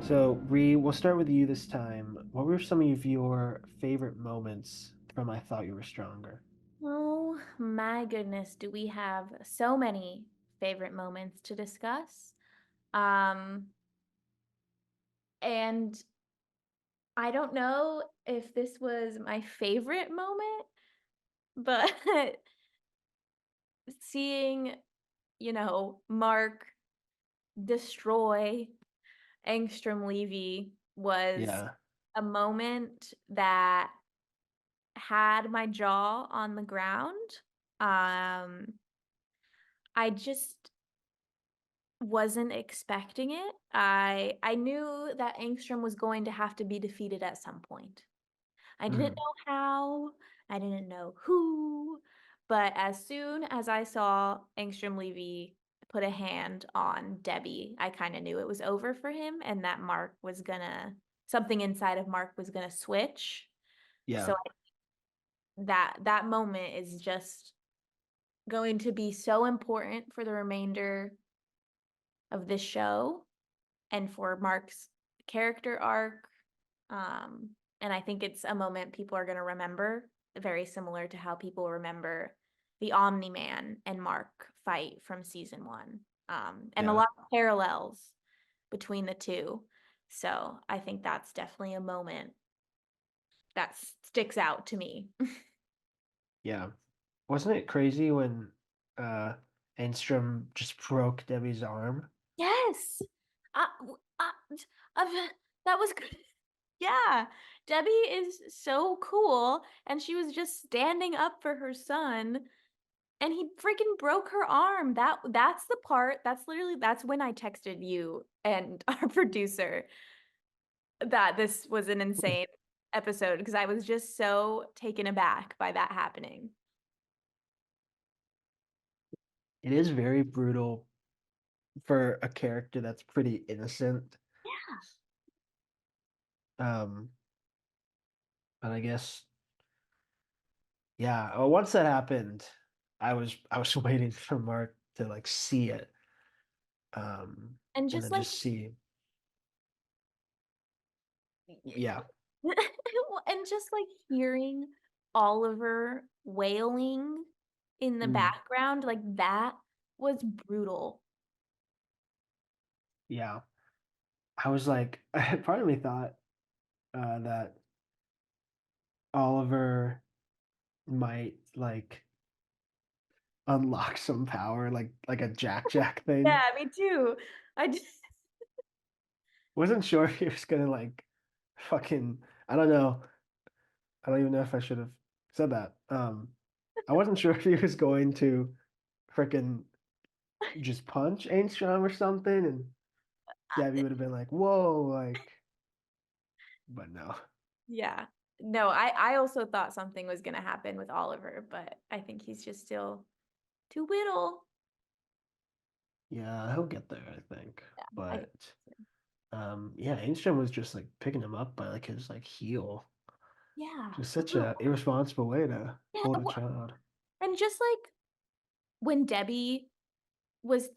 So, we'll start with you this time. What were some of your favorite moments from I Thought You Were Stronger? Oh my goodness, do we have so many favorite moments to discuss? Um, and I don't know if this was my favorite moment, but seeing, Mark destroy Angstrom Levy was Yeah. a moment that had my jaw on the ground. Um, I just wasn't expecting it. I knew that Angstrom was going to have to be defeated at some point. I didn't Mhm. know how, I didn't know who, but as soon as I saw Angstrom Levy put a hand on Debbie, I kind of knew it was over for him and that something inside of Mark was gonna switch. So Yeah. that moment is just going to be so important for the remainder of this show and for Mark's character arc. And I think it's a moment people are going to remember, very similar to how people remember the Omni Man and Mark fight from season one. And a Yeah. lot of parallels between the two. So I think that's definitely a moment that sticks out to me. Yeah. Wasn't it crazy when uh Enstrom just broke Debbie's arm? Yes. Uh, uh, that was good. Yeah. Debbie is so cool. And she was just standing up for her son. And he freaking broke her arm. That's the part. That's when I texted you and our producer that this was an insane episode because I was just so taken aback by that happening. It is very brutal for a character that's pretty innocent. Um, but I guess yeah, well, once that happened, I was waiting for Mark to like see it. And And just then like just see. Yeah. and just like hearing Oliver wailing in the Mm, background, like that was brutal. yeah. I was like, part of me thought that Oliver might like unlock some power, like a Jack thing. Yeah, me too. I just Wasn't sure if he was gonna like fucking. I don't know. I don't even know if I should have said that. I wasn't sure if he was going to freaking just punch Ainstrom or something, and Debbie would have been like, "Whoa!" Like, but no. yeah. No, I also thought something was gonna happen with Oliver, but I think he's just still too little. Yeah, he'll get there, I think. Yeah, I think But yeah, Ainstrom was just like picking him up by like his like heel. yeah, Just for such real. a irresponsible way to Yeah, hold a child. and just like when Debbie was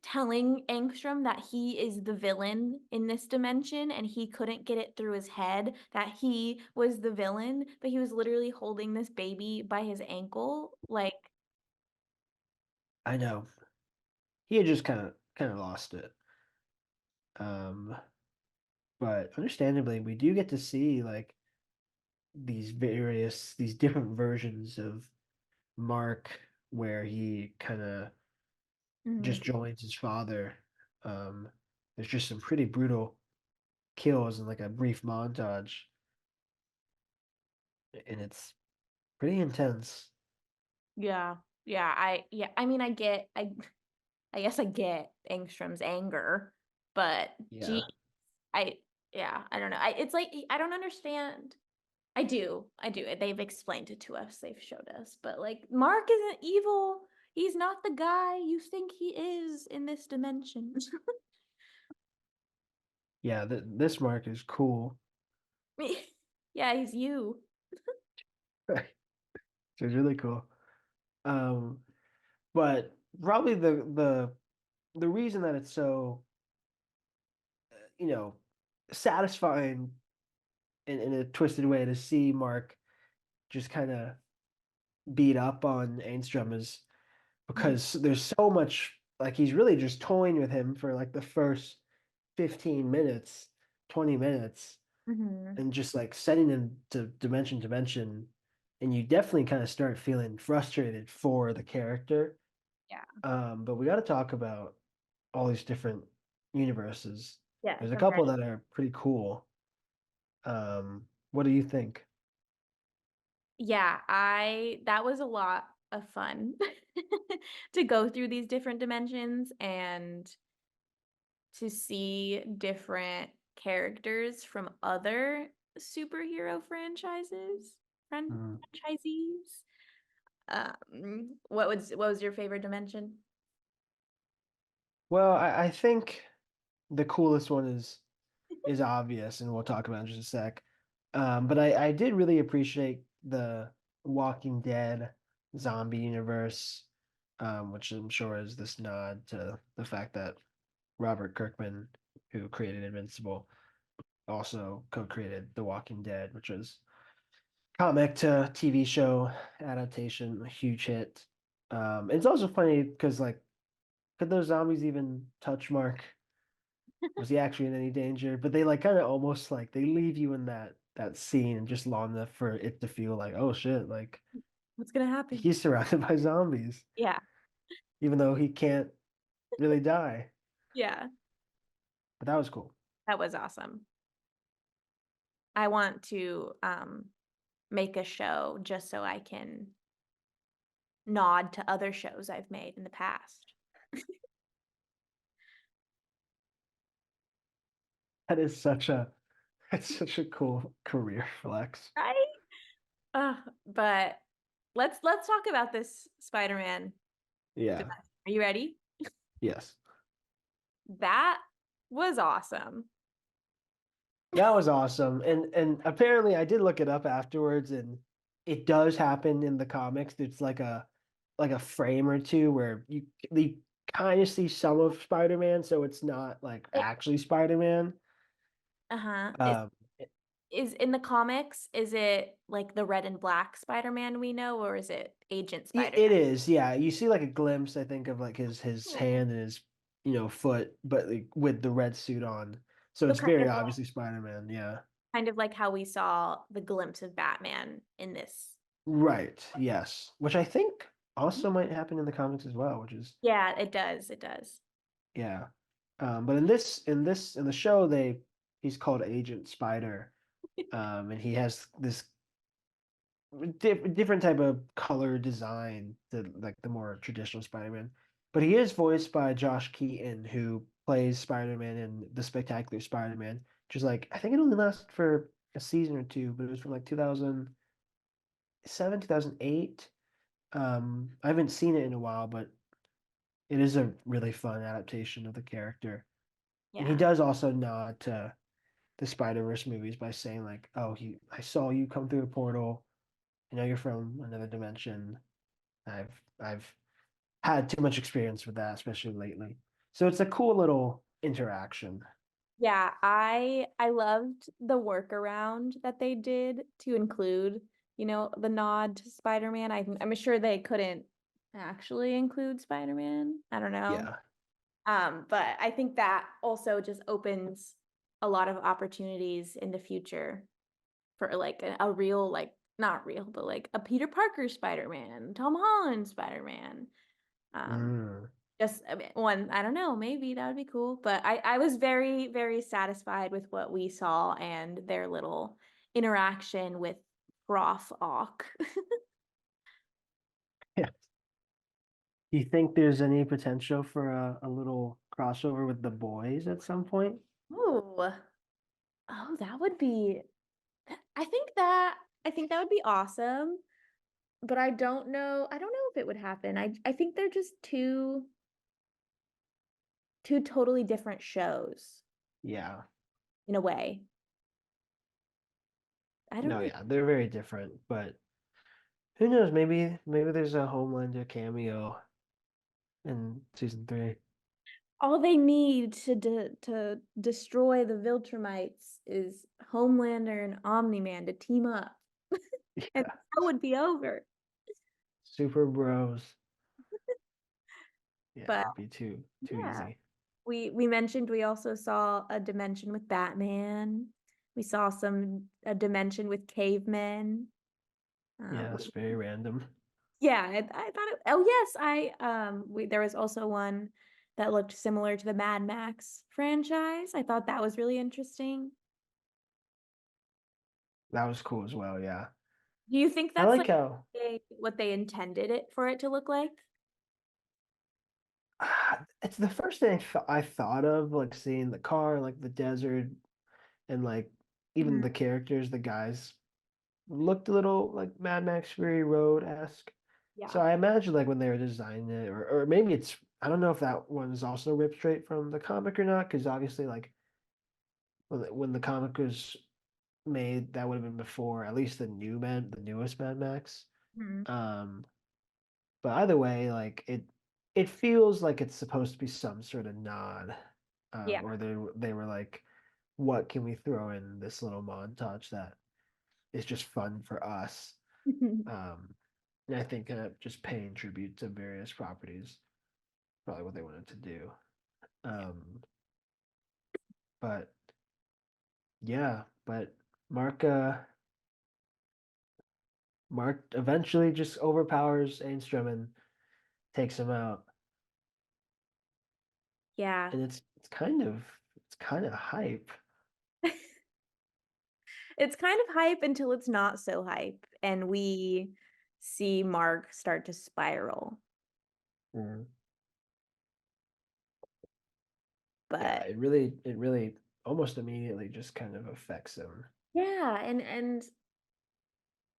telling Angstrom that he is the villain in this dimension and he couldn't get it through his head that he was the villain, but he was literally holding this baby by his ankle. Like, I know. He had just kind of lost it. Um, but understandably, we do get to see like these different versions of Mark where he kind of just mhm. joins his father. Um, there's just some pretty brutal kills and like a brief montage, and it's pretty intense. Yeah. I mean I guess I get Angstrom's anger, but gee, Yeah. I yeah, I don't know. It's like I don't understand. I do. I do. They've explained it to us. They've showed us. But like Mark isn't evil. He's not the guy you think he is in this dimension. Yeah, this Mark is cool. Yeah, he's you. It's really cool. Um, but probably the reason that it's so, you know, satisfying in a twisted way to see Mark just kind of beat up on Ainstrom is Mhm. because there's so much like he's really just toying with him for like the first 15 minutes, 20 minutes, Mhm. and just like setting him to dimension to dimension. And you definitely kind of start feeling frustrated for the character. Yeah. But we got to talk about all these different universes. Yes, There's a I'm couple ready. that are pretty cool. What do you think? Yeah, I that was a lot of fun to go through these different dimensions and to see different characters from other superhero Mm. franchisees. What was your favorite dimension? Well, I think the coolest one is obvious, and we'll talk about it in just a sec. But I did really appreciate the Walking Dead zombie universe, which I'm sure is this nod to the fact that Robert Kirkman, who created Invincible, also co-created The Walking Dead, which was comic to TV show adaptation, a huge hit. It's also funny because like, could those zombies even touch Mark? Was he actually in any danger? But they like kind of almost like they leave you in that scene and just long enough for it to feel like, oh shit, like What's gonna happen? he's surrounded by zombies, Yeah, even though he can't really die. yeah, But that was cool. that was awesome. I want to make a show just so I can nod to other shows I've made in the past. That is such a that's such a cool career flex. Right? But let's talk about this Spider-Man Yeah. dimension. Are you ready? Yes. That was awesome. That was awesome. And apparently I did look it up afterwards and it does happen in the comics. It's like a frame or two where you kind of see some of Spider-Man, so it's not like It, actually Spider-Man. uh-huh. Um Is in the comics, is it like the red and black Spider-Man we know, or is it Agent it Spider-Man? is, yeah. You see like a glimpse, I think, of like his Oh. hand and his, foot, but like, with the red suit on. So So it's very obviously Spider-Man, yeah. kind of like how we saw the glimpse of Batman in this. Right, yes. Which I think also might happen in the comics as well, which is Yeah, it does. It does. yeah. But in the show he's called Agent Spider. And he has this different type of color design to like the more traditional Spider-Man. But he is voiced by Josh Keaton, who plays Spider-Man in The Spectacular Spider-Man, which is like I think it only lasted for a season or two, but it was from like 2007, 2008. I haven't seen it in a while, but it is a really fun adaptation of the character. And he Yeah. does also nod to the Spider-Verse movies by saying like, "Oh, I saw you come through a portal. I know you're from another dimension. I've had too much experience with that, especially lately." So it's a cool little interaction. Yeah, I loved the workaround that they did to include, the nod to Spider-Man. I'm sure they couldn't actually include Spider-Man. I don't know. Yeah. But I think that also just opens a lot of opportunities in the future for like a real, like not real, but like a Peter Parker Spider-Man, Tom Holland Spider-Man. Um, Mm. just I mean, one, I don't know, maybe that would be cool. But I was very, very satisfied with what we saw and their little interaction with Prof Ock. Yeah. Do you think there's any potential for a little crossover with the boys at some point? Oh, oh, that would be I think that I think that would be awesome. But I don't know if it would happen. I think they're just two totally different shows Yeah. in a way. I don't No, know. yeah, they're very different, but who knows? Maybe there's a Homelander cameo in season 3. all they need to destroy the Viltrumites is Homelander and Omni-Man to team up, and Yeah, the show would be over. super bros. Yeah, But it'd be too yeah, easy. we mentioned we also saw a dimension with Batman. We saw a dimension with cavemen. Yeah, it's very random. Yeah, I thought it, oh yes, there was also one that looked similar to the Mad Max franchise. I thought that was really interesting. That was cool as well. Yeah, Do you think I that's like like how what they intended it for it to look like? it's the first thing I thought of, like seeing the car, like the desert, and like even Mhm. the characters, the guys looked a little like Mad Max Fury Road-esque. So Yeah. I imagine like when they were designing it, or maybe it's I don't know if that one is also ripped straight from the comic or not, because obviously like when the comic was made, that would have been before at least the newest Mad Max. Mhm. Um, but either way, like it feels like it's supposed to be some sort of nod, Yeah. or they were like, what can we throw in this little montage that is just fun for us? Um, and I think just paying tribute to various properties, probably what they wanted to do. Um, but yeah, but Mark, Mark eventually just overpowers Ainstrom and takes him out, Yeah. and it's kind of hype. It's kind of hype until it's not so hype, and we see Mark start to spiral. Mhm. Yeah, But it really almost immediately just kind of affects him. yeah, and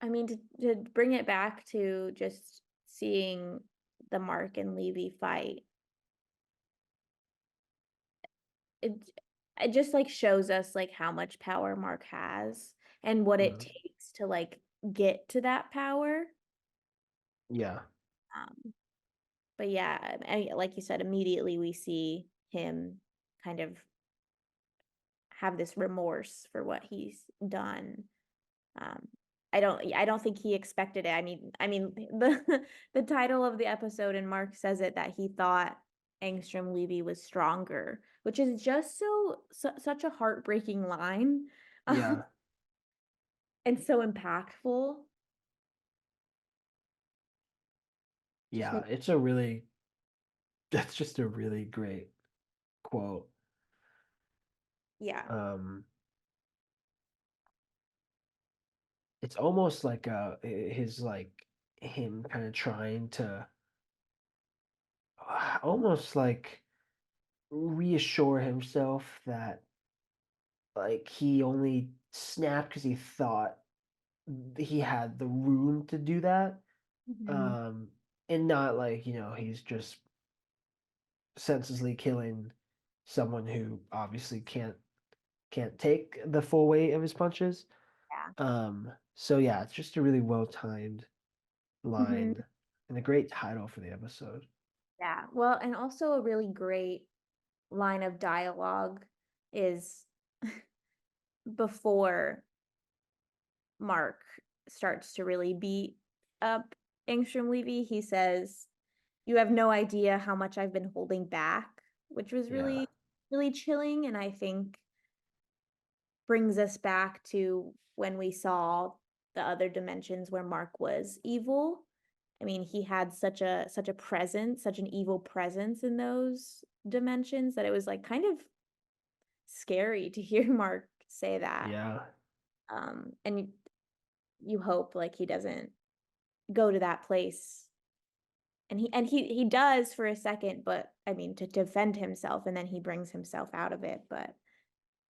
I mean to bring it back to just seeing the Mark and Levy fight, it it just like shows us like how much power Mark has and what it Mhm. takes to like get to that power. Yeah, Um, but yeah, like you said, immediately we see him kind of have this remorse for what he's done. Um, I don't think he expected it. I mean the title of the episode and Mark says it that he thought Angstrom Levy was stronger, which is just such a heartbreaking line, yeah, and so impactful. Just yeah. make It's a really that's just a really great quote. yeah. Um, it's almost like his like him kind of trying to almost like reassure himself that like he only snapped because he thought he had the room to do that. Mhm. Um, and not like, he's just senselessly killing someone who obviously can't take the full weight of his punches. Yeah. So yeah, it's just a really well timed Mhm. line and a great title for the episode. Yeah. Well, and also a really great line of dialogue is before Mark starts to really beat up Angstrom Levy. He says, "You have no idea how much I've been holding back," which was Yeah, really chilling, and I think brings us back to when we saw the other dimensions where Mark was evil. I mean, he had such a presence, such an evil presence in those dimensions that it was like kind of scary to hear Mark say that. yeah, And you hope like he doesn't go to that place. And he does for a second, but I mean to defend himself and then he brings himself out of it, but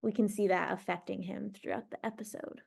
we can see that affecting him throughout the episode.